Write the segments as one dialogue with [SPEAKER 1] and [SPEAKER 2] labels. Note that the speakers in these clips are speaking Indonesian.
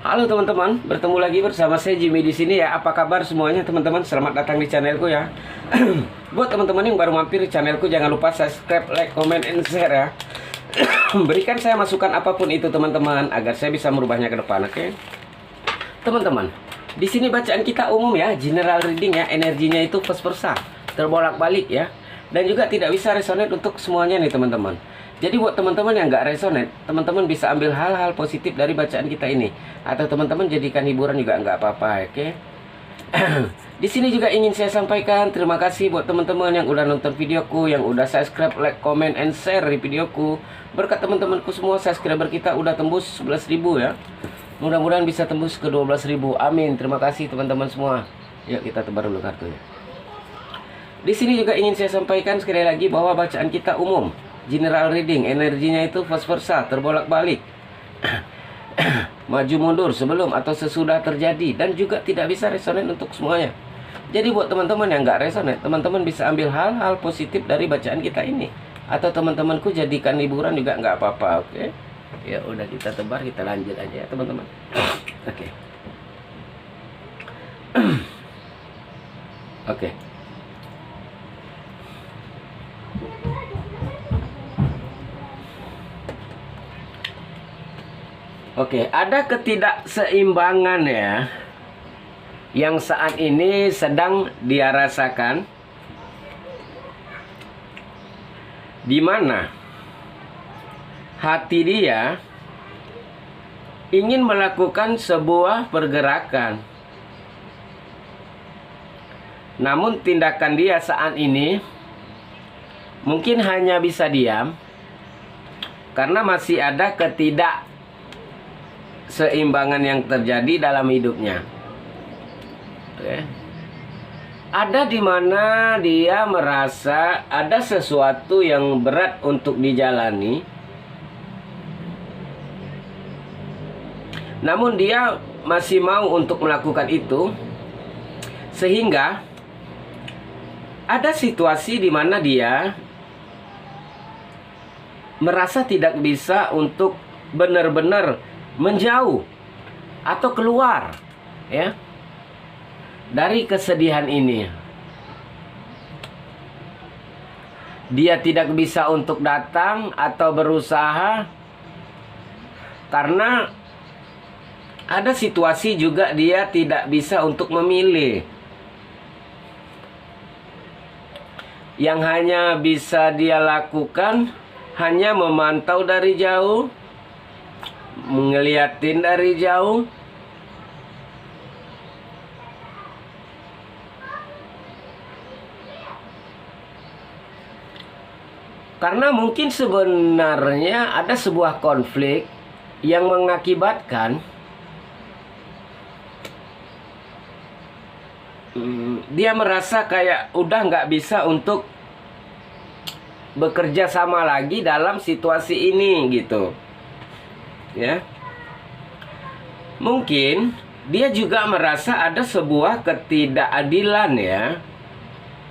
[SPEAKER 1] Halo teman-teman, bertemu lagi bersama saya Jimmy di sini ya. Apa kabar semuanya teman-teman? Selamat datang di channelku ya. Buat teman-teman yang baru mampir di channelku, jangan lupa subscribe, like, comment, and share ya. Berikan saya masukan apapun itu teman-teman agar saya bisa merubahnya ke depan, oke? Teman-teman, di sini bacaan kita umum ya, general reading ya, energinya itu vice-versa, terbolak-balik ya. Dan juga tidak bisa resonate untuk semuanya nih teman-teman. Jadi buat teman-teman yang nggak resonate, teman-teman bisa ambil hal-hal positif dari bacaan kita ini, atau teman-teman jadikan hiburan juga nggak apa-apa, oke? Di sini juga ingin saya sampaikan terima kasih buat teman-teman yang udah nonton videoku, yang udah subscribe, like, comment, and share di videoku. Berkat teman-temanku semua, subscriber kita udah tembus 11.000 ya. Mudah-mudahan bisa tembus ke 12.000. Amin. Terima kasih teman-teman semua. Yuk kita tebar dulu kartunya. Di sini juga ingin saya sampaikan sekali lagi bahwa bacaan kita umum. General reading, energinya itu vice-versa, terbolak-balik. Maju mundur sebelum atau sesudah terjadi, dan juga tidak bisa resonate untuk semuanya. Jadi buat teman-teman yang nggak resonate, teman-teman bisa ambil hal-hal positif dari bacaan kita ini, atau teman-temanku jadikan hiburan juga nggak apa-apa, oke? Ya udah, kita tebar, kita lanjut aja ya teman-teman. Oke. Oke. Oke, ada ketidakseimbangan ya yang saat ini sedang dia rasakan, di mana hati dia ingin melakukan sebuah pergerakan, namun tindakan dia saat ini mungkin hanya bisa diam karena masih ada ketidakseimbangan yang terjadi dalam hidupnya. Oke. Ada di mana dia merasa ada sesuatu yang berat untuk dijalani, namun dia masih mau untuk melakukan itu, sehingga ada situasi di mana dia merasa tidak bisa untuk benar-benar menjauh atau keluar ya dari kesedihan ini. Dia tidak bisa untuk datang atau berusaha karena ada situasi juga dia tidak bisa untuk memilih. Yang hanya bisa dia lakukan hanya memantau dari jauh, ngeliatin dari jauh, karena mungkin sebenarnya ada sebuah konflik yang mengakibatkan dia merasa kayak udah nggak bisa untuk bekerja sama lagi dalam situasi ini gitu ya. Mungkin dia juga merasa ada sebuah ketidakadilan ya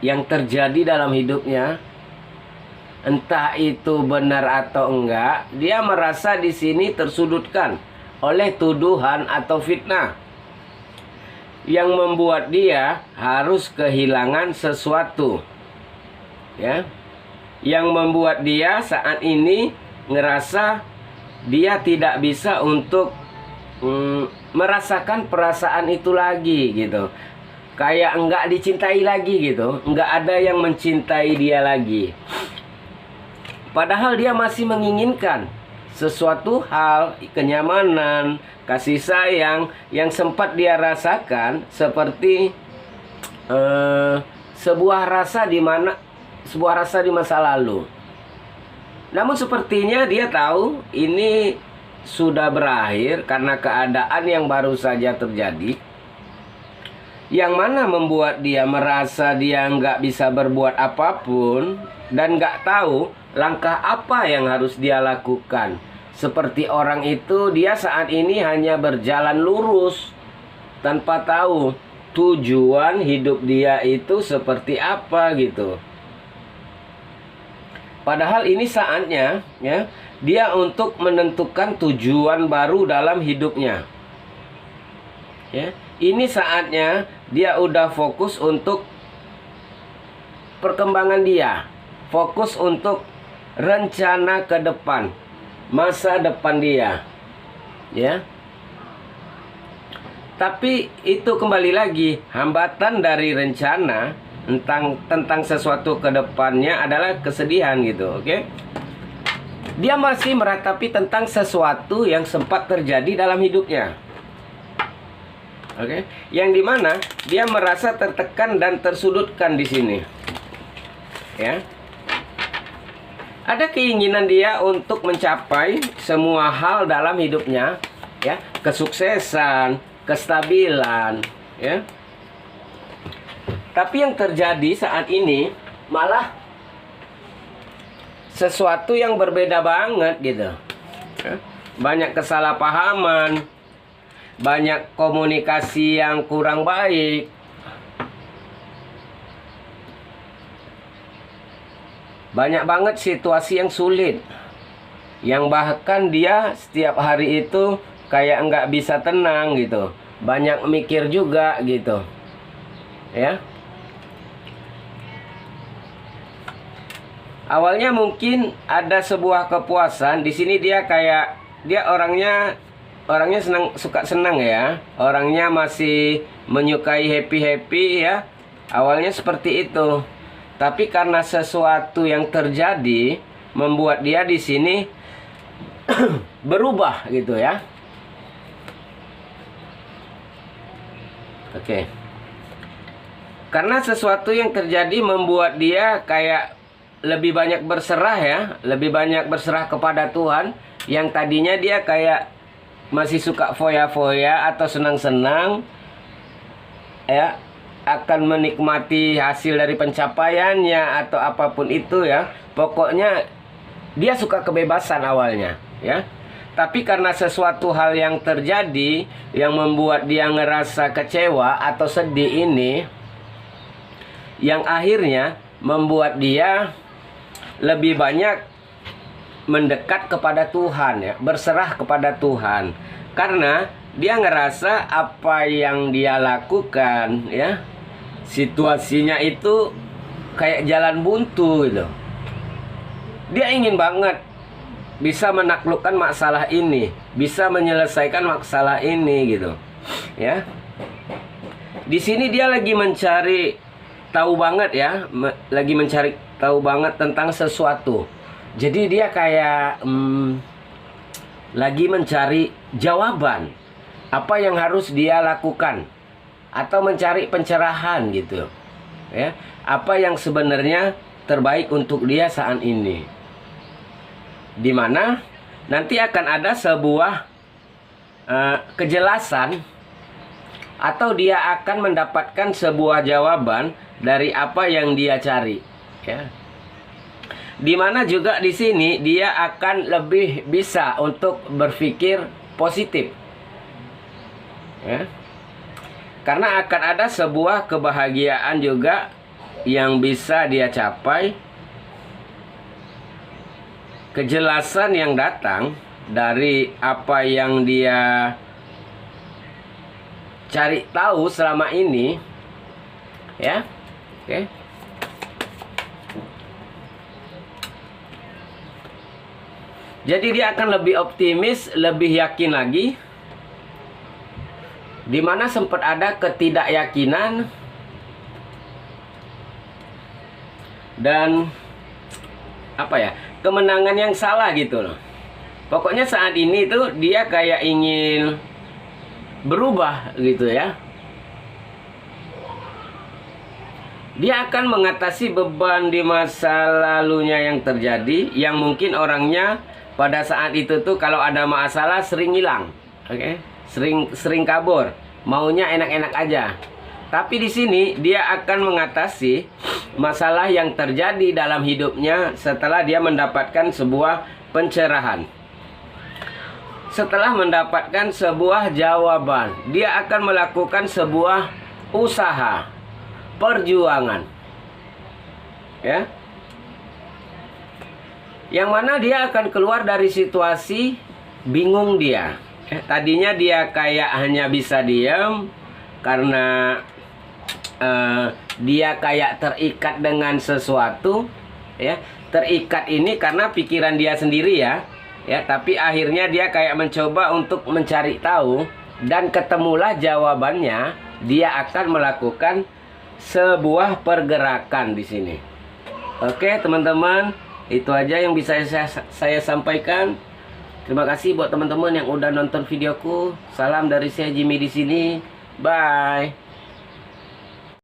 [SPEAKER 1] yang terjadi dalam hidupnya. Entah itu benar atau enggak, dia merasa di sini tersudutkan oleh tuduhan atau fitnah yang membuat dia harus kehilangan sesuatu ya, yang membuat dia saat ini ngerasa dia tidak bisa untuk merasakan perasaan itu lagi gitu. Kayak enggak dicintai lagi gitu, enggak ada yang mencintai dia lagi. Padahal dia masih menginginkan sesuatu hal, kenyamanan, kasih sayang yang sempat dia rasakan, seperti sebuah rasa di masa lalu. Namun sepertinya dia tahu ini sudah berakhir karena keadaan yang baru saja terjadi, yang mana membuat dia merasa dia nggak bisa berbuat apapun dan nggak tahu langkah apa yang harus dia lakukan. Seperti orang itu, dia saat ini hanya berjalan lurus tanpa tahu tujuan hidup dia itu seperti apa gitu. Padahal ini saatnya ya dia untuk menentukan tujuan baru dalam hidupnya. Ya, ini saatnya dia udah fokus untuk perkembangan dia, fokus untuk rencana ke depan, masa depan dia. Ya. Tapi itu kembali lagi, hambatan dari rencana tentang sesuatu ke depannya adalah kesedihan gitu, oke? Dia masih meratapi tentang sesuatu yang sempat terjadi dalam hidupnya. Oke, yang dimana dia merasa tertekan dan tersudutkan di sini. Ya, ada keinginan dia untuk mencapai semua hal dalam hidupnya, ya, kesuksesan, kestabilan, ya. Tapi yang terjadi saat ini malah sesuatu yang berbeda banget gitu. Ya. Banyak kesalahpahaman, banyak komunikasi yang kurang baik, banyak banget situasi yang sulit, yang bahkan dia setiap hari itu kayak nggak bisa tenang gitu, banyak mikir juga gitu, ya. Awalnya mungkin ada sebuah kepuasan di sini, dia kayak orangnya suka senang ya, orangnya masih menyukai happy ya. Awalnya seperti itu, tapi karena sesuatu yang terjadi membuat dia di sini berubah gitu ya. Oke. Karena sesuatu yang terjadi membuat dia kayak lebih banyak berserah ya, lebih banyak berserah kepada Tuhan. Yang tadinya dia kayak masih suka foya-foya atau senang-senang ya, akan menikmati hasil dari pencapaiannya atau apapun itu ya. Pokoknya dia suka kebebasan awalnya ya. Tapi karena sesuatu hal yang terjadi yang membuat dia ngerasa kecewa atau sedih ini, yang akhirnya membuat dia lebih banyak mendekat kepada Tuhan ya, berserah kepada Tuhan. Karena dia ngerasa apa yang dia lakukan ya, situasinya itu kayak jalan buntu gitu. Dia ingin banget bisa menaklukkan masalah ini, bisa menyelesaikan masalah ini gitu. Ya. Di sini dia lagi mencari tahu banget ya, lagi mencari tahu banget tentang sesuatu. Jadi dia kayak lagi mencari jawaban apa yang harus dia lakukan, atau mencari pencerahan gitu ya, apa yang sebenarnya terbaik untuk dia saat ini, dimana nanti akan ada sebuah kejelasan, atau dia akan mendapatkan sebuah jawaban dari apa yang dia cari ya. Dimana juga di sini dia akan lebih bisa untuk berpikir positif ya. Karena akan ada sebuah kebahagiaan juga yang bisa dia capai, kejelasan yang datang dari apa yang dia cari tahu selama ini ya. Oke. Jadi dia akan lebih optimis, lebih yakin lagi. Dimana sempat ada ketidakyakinan dan apa ya, kemenangan yang salah gitu loh. Pokoknya saat ini tuh dia kayak ingin berubah gitu ya. Dia akan mengatasi beban di masa lalunya yang terjadi, yang mungkin orangnya pada saat itu tuh kalau ada masalah sering hilang, oke? Sering kabur, maunya enak-enak aja. Tapi di sini dia akan mengatasi masalah yang terjadi dalam hidupnya setelah dia mendapatkan sebuah pencerahan. Setelah mendapatkan sebuah jawaban, dia akan melakukan sebuah usaha, perjuangan. Ya. Yang mana dia akan keluar dari situasi bingung dia Tadinya dia kayak hanya bisa diam karena dia kayak terikat dengan sesuatu, ya. Terikat ini karena pikiran dia sendiri ya. Ya, tapi akhirnya dia kayak mencoba untuk mencari tahu dan ketemulah jawabannya. Dia akan melakukan sebuah pergerakan di sini. Oke, teman-teman, itu aja yang bisa saya sampaikan. Terima kasih buat teman-teman yang udah nonton videoku. Salam dari saya Jimmy di sini. Bye.